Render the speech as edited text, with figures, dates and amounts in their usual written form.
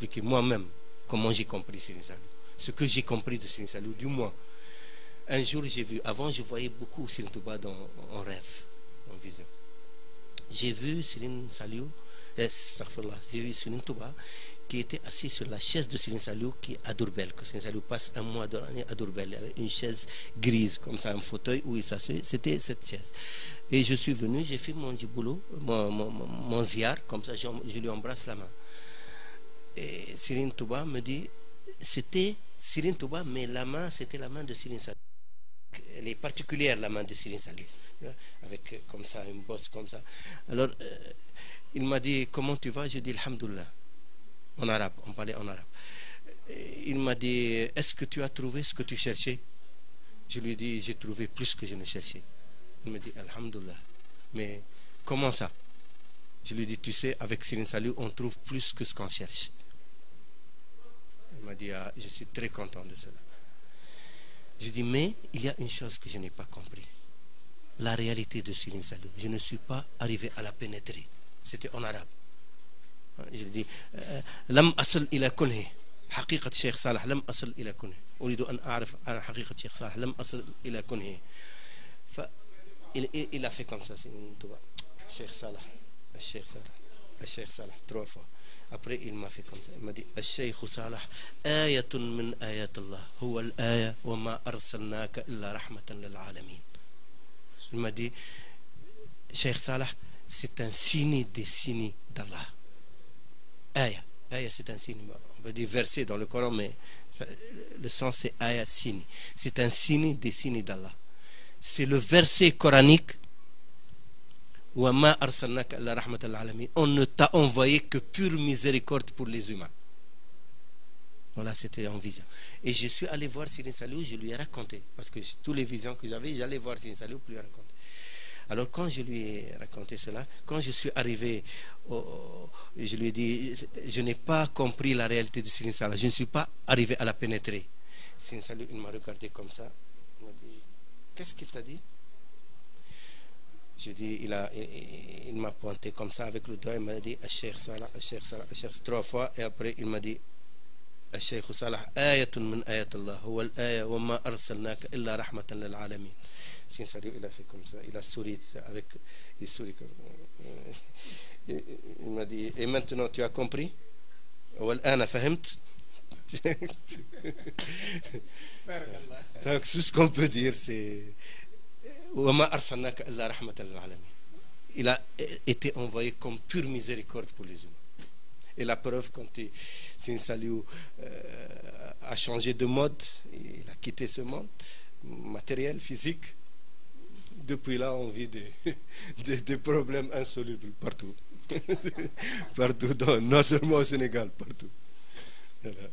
expliquer moi-même comment j'ai compris Serigne Saliou. Ce que j'ai compris de Serigne Saliou, du moins. Un jour, j'ai vu, avant je voyais beaucoup Serigne Touba en rêve, en vision. J'ai vu Serigne Saliou, j'ai vu Serigne Touba qui était assis sur la chaise de Serigne Saliou qui est à Diourbel, que Serigne Saliou passe un mois de l'année à Diourbel. Il y avait une chaise grise, comme ça, un fauteuil où il s'asseyait, c'était cette chaise. Et je suis venu, j'ai fait mon boulot, mon ziar, comme ça je lui embrasse la main. Et Serigne Touba me dit, c'était Serigne Touba, mais la main, c'était la main de Serigne Saliou. Elle est particulière, la main de Serigne Saliou, avec comme ça, une bosse comme ça. Alors, il m'a dit, comment tu vas? Je dis, alhamdoulilah, en arabe, on parlait en arabe. Il m'a dit, est-ce que tu as trouvé ce que tu cherchais? Je lui ai dit, j'ai trouvé plus que je ne cherchais. Il me dit, alhamdoulilah, mais comment ça? Je lui ai dit, tu sais, avec Serigne Saliou, on trouve plus que ce qu'on cherche. Il m'a dit, ah, je suis très content de cela. Je dis, mais il y a une chose que je n'ai pas compris. La réalité de Serigne Saliou. Je ne suis pas arrivé à la pénétrer. C'était en arabe. Je lui dis, لم أصل إلى كنه حقيقة الشيخ صالح لم أصل إلى كنه أريد أن أعرف عن حقيقة الشيخ صالح لم أصل إلى كنه. Il a fait comme ça, Serigne Touba. Cheikh Salah, Cheikh Salah, Cheikh Salah, 3 fois. Après, il m'a fait comme ça. Il m'a dit, Cheikh Salah, ayatun min ayatillah, huwa al-aya wa ma arsalnaka illa rahmatan lil alamin. Il m'a dit, Cheikh Salah, c'est un signe des signes d'Allah. Aya, aya c'est un signe, on peut dire verset dans le Coran, mais le sens c'est aya, signe. C'est un signe des signes d'Allah. C'est le verset coranique. On ne t'a envoyé que pure miséricorde pour les humains. Voilà, c'était en vision. Et je suis allé voir Serigne Saliou, je lui ai raconté, parce que toutes les visions que j'avais, j'allais voir Serigne Saliou pour lui raconter. Alors quand je lui ai raconté cela, quand je suis arrivé, je lui ai dit, je n'ai pas compris la réalité de Serigne Saliou, je ne suis pas arrivé à la pénétrer. Serigne Saliou, il m'a regardé comme ça, il m'a dit, qu'est-ce qu'il t'a dit? Je dis, il m'a pointé comme ça avec le doigt, il m'a dit, Cheikh Salah, Cheikh Salah, 3 fois, et après il m'a dit, Cheikh Salah, ayatun min ayatillah, huwa al-aya wa ma arsalnaka illa rahmatan lil alamin. Serigne Saliou, il a fait comme ça, il a souri avec, il sourit comme il m'a dit, et maintenant tu as compris? Wal-ana fahimt. C'est ce qu'on peut dire, c'est il a été envoyé comme pure miséricorde pour les humains. Et la preuve, quand Serigne Saliou a changé de mode, il a quitté ce monde matériel, physique. Depuis là, on vit des problèmes insolubles partout. Partout, non seulement au Sénégal, partout. Voilà.